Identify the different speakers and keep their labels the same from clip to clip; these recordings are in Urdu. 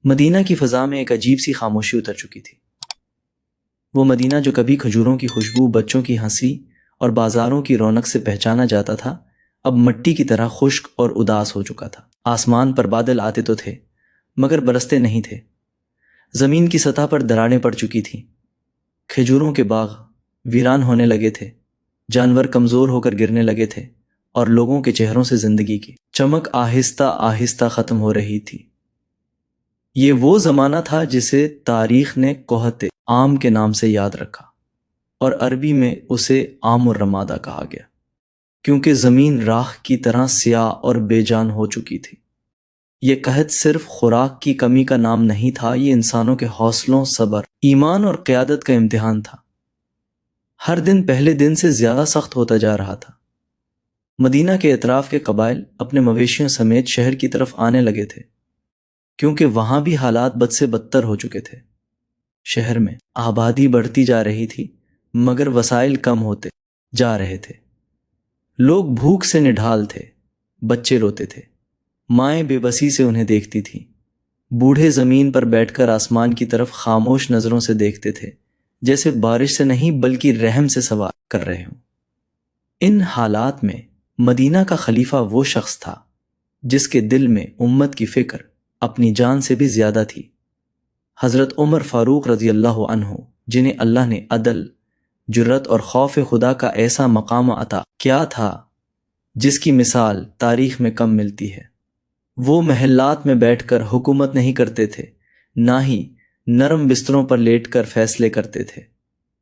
Speaker 1: مدینہ کی فضا میں ایک عجیب سی خاموشی اتر چکی تھی۔ وہ مدینہ جو کبھی کھجوروں کی خوشبو، بچوں کی ہنسی اور بازاروں کی رونق سے پہچانا جاتا تھا، اب مٹی کی طرح خشک اور اداس ہو چکا تھا۔ آسمان پر بادل آتے تو تھے مگر برستے نہیں تھے۔ زمین کی سطح پر دراڑیں پڑ چکی تھیں۔ کھجوروں کے باغ ویران ہونے لگے تھے، جانور کمزور ہو کر گرنے لگے تھے اور لوگوں کے چہروں سے زندگی کی چمک آہستہ آہستہ ختم ہو رہی تھی۔ یہ وہ زمانہ تھا جسے تاریخ نے قحط عام کے نام سے یاد رکھا، اور عربی میں اسے عام الرمادہ کہا گیا، کیونکہ زمین راکھ کی طرح سیاہ اور بے جان ہو چکی تھی۔ یہ قحط صرف خوراک کی کمی کا نام نہیں تھا، یہ انسانوں کے حوصلوں، صبر، ایمان اور قیادت کا امتحان تھا۔ ہر دن پہلے دن سے زیادہ سخت ہوتا جا رہا تھا۔ مدینہ کے اطراف کے قبائل اپنے مویشیوں سمیت شہر کی طرف آنے لگے تھے، کیونکہ وہاں بھی حالات بد سے بدتر ہو چکے تھے۔ شہر میں آبادی بڑھتی جا رہی تھی مگر وسائل کم ہوتے جا رہے تھے۔ لوگ بھوک سے نڈھال تھے، بچے روتے تھے، مائیں بے بسی سے انہیں دیکھتی تھیں، بوڑھے زمین پر بیٹھ کر آسمان کی طرف خاموش نظروں سے دیکھتے تھے، جیسے بارش سے نہیں بلکہ رحم سے سوال کر رہے ہوں۔ ان حالات میں مدینہ کا خلیفہ وہ شخص تھا جس کے دل میں امت کی فکر اپنی جان سے بھی زیادہ تھی۔ حضرت عمر فاروق رضی اللہ عنہ، جنہیں اللہ نے عدل، جرت اور خوف خدا کا ایسا مقام عطا کیا تھا جس کی مثال تاریخ میں کم ملتی ہے۔ وہ محلات میں بیٹھ کر حکومت نہیں کرتے تھے، نہ ہی نرم بستروں پر لیٹ کر فیصلے کرتے تھے۔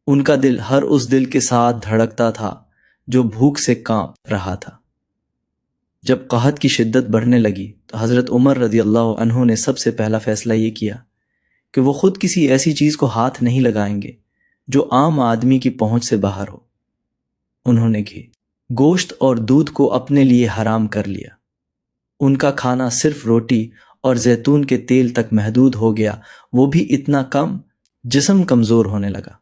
Speaker 1: ان کا دل ہر اس دل کے ساتھ دھڑکتا تھا جو بھوک سے کانپ رہا تھا۔ جب قحط کی شدت بڑھنے لگی تو حضرت عمر رضی اللہ عنہ نے سب سے پہلا فیصلہ یہ کیا کہ وہ خود کسی ایسی چیز کو ہاتھ نہیں لگائیں گے جو عام آدمی کی پہنچ سے باہر ہو۔ انہوں نے گھی، گوشت اور دودھ کو اپنے لیے حرام کر لیا۔ ان کا کھانا صرف روٹی اور زیتون کے تیل تک محدود ہو گیا، وہ بھی اتنا کم جسم کمزور ہونے لگا۔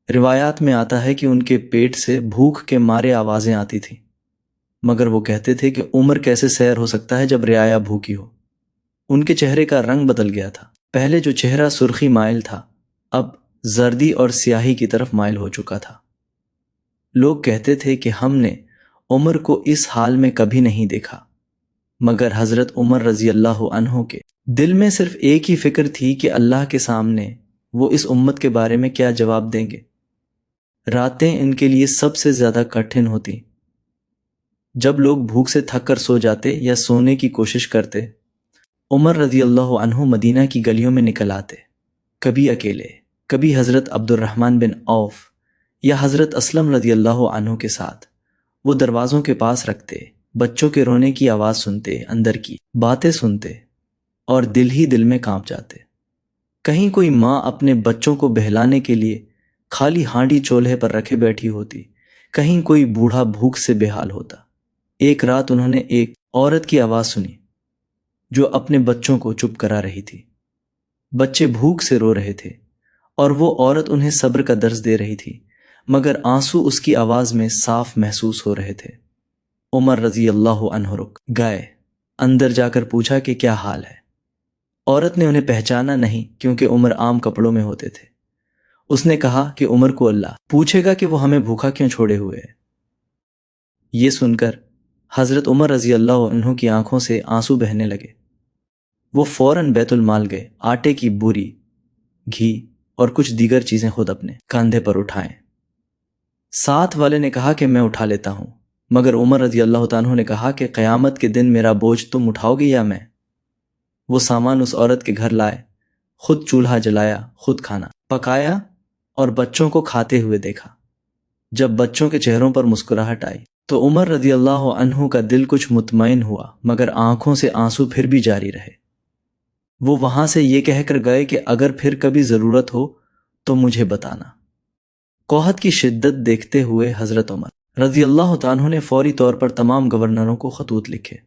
Speaker 1: روایات میں آتا ہے کہ ان کے پیٹ سے بھوک کے مارے آوازیں آتی تھیں، مگر وہ کہتے تھے کہ عمر کیسے سیر ہو سکتا ہے جب رعایا بھوکی ہو۔ ان کے چہرے کا رنگ بدل گیا تھا، پہلے جو چہرہ سرخی مائل تھا اب زردی اور سیاہی کی طرف مائل ہو چکا تھا۔ لوگ کہتے تھے کہ ہم نے عمر کو اس حال میں کبھی نہیں دیکھا، مگر حضرت عمر رضی اللہ عنہ کے دل میں صرف ایک ہی فکر تھی کہ اللہ کے سامنے وہ اس امت کے بارے میں کیا جواب دیں گے۔ راتیں ان کے لیے سب سے زیادہ کٹھن ہوتی۔ جب لوگ بھوک سے تھک کر سو جاتے یا سونے کی کوشش کرتے، عمر رضی اللہ عنہ مدینہ کی گلیوں میں نکل آتے، کبھی اکیلے، کبھی حضرت عبد الرحمن بن عوف یا حضرت اسلم رضی اللہ عنہ کے ساتھ۔ وہ دروازوں کے پاس رکھتے، بچوں کے رونے کی آواز سنتے، اندر کی باتیں سنتے اور دل ہی دل میں کانپ جاتے۔ کہیں کوئی ماں اپنے بچوں کو بہلانے کے لیے خالی ہانڈی چولہے پر رکھے بیٹھی ہوتی، کہیں کوئی بوڑھا بھوک سے بے حال ہوتا۔ ایک رات انہوں نے ایک عورت کی آواز سنی جو اپنے بچوں کو چپ کرا رہی تھی۔ بچے بھوک سے رو رہے تھے اور وہ عورت انہیں صبر کا درس دے رہی تھی، مگر آنسو اس کی آواز میں صاف محسوس ہو رہے تھے۔ عمر رضی اللہ عنہ رک گئے، اندر جا کر پوچھا کہ کیا حال ہے۔ عورت نے انہیں پہچانا نہیں کیونکہ عمر عام کپڑوں میں ہوتے تھے۔ اس نے کہا کہ عمر کو اللہ پوچھے گا کہ وہ ہمیں بھوکا کیوں چھوڑے ہوئے ہے۔ یہ سن کر حضرت عمر رضی اللہ عنہ کی آنکھوں سے آنسو بہنے لگے۔ وہ فوراً بیت المال گئے، آٹے کی بوری، گھی اور کچھ دیگر چیزیں خود اپنے کاندھے پر اٹھائیں۔ ساتھ والے نے کہا کہ میں اٹھا لیتا ہوں، مگر عمر رضی اللہ عنہ نے کہا کہ قیامت کے دن میرا بوجھ تم اٹھاؤ گے یا میں؟ وہ سامان اس عورت کے گھر لائے، خود چولہا جلایا، خود کھانا پکایا اور بچوں کو کھاتے ہوئے دیکھا۔ جب بچوں کے چہروں پر مسکراہٹ آئی تو عمر رضی اللہ عنہ کا دل کچھ مطمئن ہوا، مگر آنکھوں سے آنسو پھر بھی جاری رہے۔ وہ وہاں سے یہ کہہ کر گئے کہ اگر پھر کبھی ضرورت ہو تو مجھے بتانا۔ قحط کی شدت دیکھتے ہوئے حضرت عمر رضی اللہ عنہ نے فوری طور پر تمام گورنروں کو خطوط لکھے۔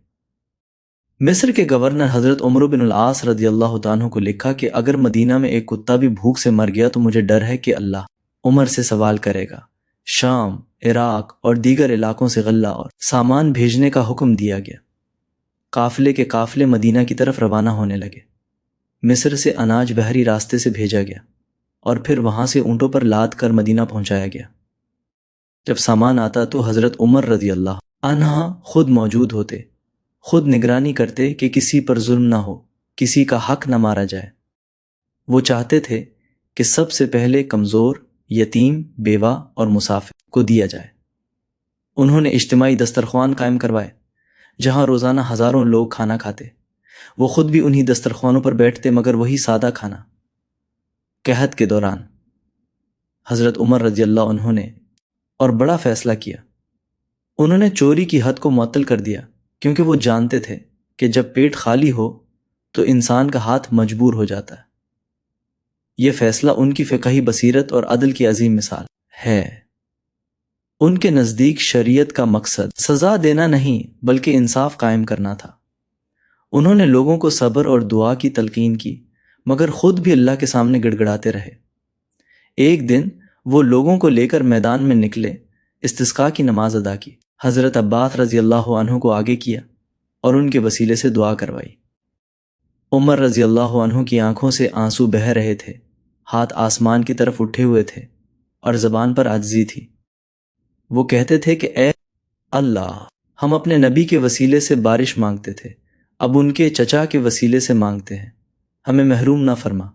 Speaker 1: مصر کے گورنر حضرت عمرو بن العاص رضی اللہ عنہ کو لکھا کہ اگر مدینہ میں ایک کتا بھی بھوک سے مر گیا تو مجھے ڈر ہے کہ اللہ عمر سے سوال کرے گا۔ شام، عراق اور دیگر علاقوں سے غلہ اور سامان بھیجنے کا حکم دیا گیا۔ قافلے کے قافلے مدینہ کی طرف روانہ ہونے لگے۔ مصر سے اناج بحری راستے سے بھیجا گیا اور پھر وہاں سے اونٹوں پر لاد کر مدینہ پہنچایا گیا۔ جب سامان آتا تو حضرت عمر رضی اللہ عنہ خود موجود ہوتے، خود نگرانی کرتے کہ کسی پر ظلم نہ ہو، کسی کا حق نہ مارا جائے۔ وہ چاہتے تھے کہ سب سے پہلے کمزور، یتیم، بیوہ اور مسافر کو دیا جائے۔ انہوں نے اجتماعی دسترخوان قائم کروائے جہاں روزانہ ہزاروں لوگ کھانا کھاتے۔ وہ خود بھی انہی دسترخوانوں پر بیٹھتے، مگر وہی سادہ کھانا۔ قحط کے دوران حضرت عمر رضی اللہ عنہ نے اور بڑا فیصلہ کیا۔ انہوں نے چوری کی حد کو معطل کر دیا، کیونکہ وہ جانتے تھے کہ جب پیٹ خالی ہو تو انسان کا ہاتھ مجبور ہو جاتا ہے۔ یہ فیصلہ ان کی فقہی بصیرت اور عدل کی عظیم مثال ہے۔ ان کے نزدیک شریعت کا مقصد سزا دینا نہیں بلکہ انصاف قائم کرنا تھا۔ انہوں نے لوگوں کو صبر اور دعا کی تلقین کی، مگر خود بھی اللہ کے سامنے گڑ گڑاتے رہے۔ ایک دن وہ لوگوں کو لے کر میدان میں نکلے، استسقاء کی نماز ادا کی، حضرت عباس رضی اللہ عنہ کو آگے کیا اور ان کے وسیلے سے دعا کروائی۔ عمر رضی اللہ عنہ کی آنکھوں سے آنسو بہہ رہے تھے، ہاتھ آسمان کی طرف اٹھے ہوئے تھے اور زبان پر عاجزی تھی۔ وہ کہتے تھے کہ اے اللہ، ہم اپنے نبی کے وسیلے سے بارش مانگتے تھے، اب ان کے چچا کے وسیلے سے مانگتے ہیں، ہمیں محروم نہ فرما۔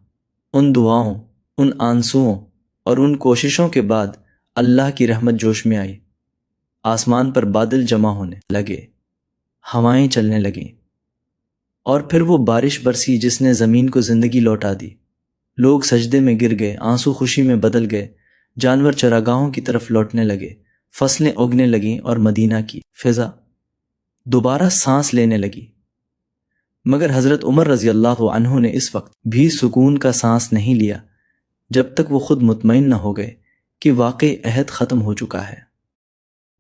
Speaker 1: ان دعاؤں، ان آنسوؤں اور ان کوششوں کے بعد اللہ کی رحمت جوش میں آئی۔ آسمان پر بادل جمع ہونے لگے، ہوائیں چلنے لگیں، اور پھر وہ بارش برسی جس نے زمین کو زندگی لوٹا دی۔ لوگ سجدے میں گر گئے، آنسو خوشی میں بدل گئے، جانور چراگاہوں کی طرف لوٹنے لگے، فصلیں اگنے لگیں اور مدینہ کی فضا دوبارہ سانس لینے لگی۔ مگر حضرت عمر رضی اللہ عنہ نے اس وقت بھی سکون کا سانس نہیں لیا جب تک وہ خود مطمئن نہ ہو گئے کہ واقعی عہد ختم ہو چکا ہے۔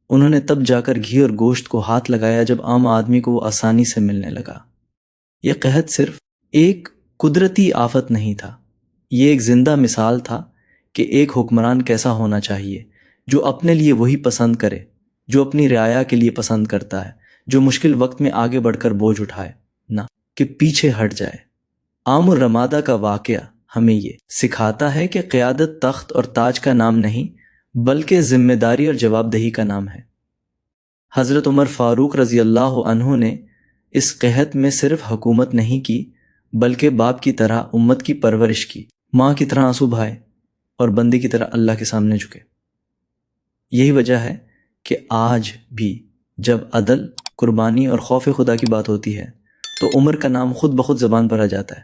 Speaker 1: انہوں نے تب جا کر گھی اور گوشت کو ہاتھ لگایا جب عام آدمی کو وہ آسانی سے ملنے لگا۔ یہ قحط صرف ایک قدرتی آفت نہیں تھا، یہ ایک زندہ مثال تھا کہ ایک حکمران کیسا ہونا چاہیے، جو اپنے لیے وہی پسند کرے، جو اپنی رعایا کے لیے پسند کرتا ہے، جو مشکل وقت میں آگے بڑھ کر بوجھ اٹھائے، نہ کہ پیچھے ہٹ جائے۔ عام الرمادہ کا واقعہ ہمیں یہ سکھاتا ہے کہ قیادت تخت اور تاج کا نام نہیں بلکہ ذمہ داری اور جواب دہی کا نام ہے۔ حضرت عمر فاروق رضی اللہ عنہ نے اس قحط میں صرف حکومت نہیں کی بلکہ باپ کی طرح امت کی پرورش کی، ماں کی طرح آنسو بہائے اور بندے کی طرح اللہ کے سامنے جھکے۔ یہی وجہ ہے کہ آج بھی جب عدل، قربانی اور خوف خدا کی بات ہوتی ہے تو عمر کا نام خود بخود زبان پر آ جاتا ہے۔